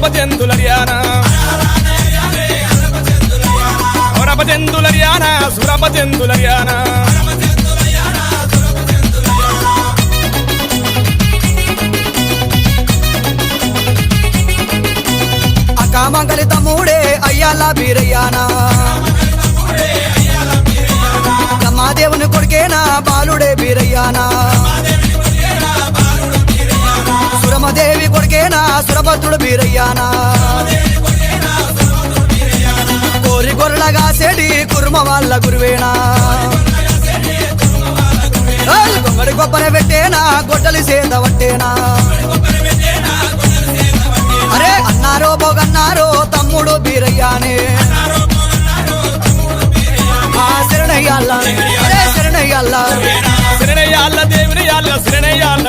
సురపజంతులర్యానా సురపజంతులర్యానా సురపజంతులర్యానా కామంగలి తమ్ముడే అయ్యాల బీరయ్యానా రమాదేవుని కొడుకేనా బాలుడే బీరయ్యానా సురమదేవి కొడుకేనా సురభద్రుడు బీరయ్యానా కోరి గొర్రెలగా సెడి కుర్మ వాళ్ళ గురువేనా కొమ్మడి కొబ్బరి పెట్టేనా గొడ్డలి సేద పట్టేనా అరే అన్నారో బొగన్నారో తమ్ముడు బీరయ్యానే శరణయ్యాల శరణయ్యాల శరణయ్యాల దేవుని యాళ్ళ శరణయ్యాల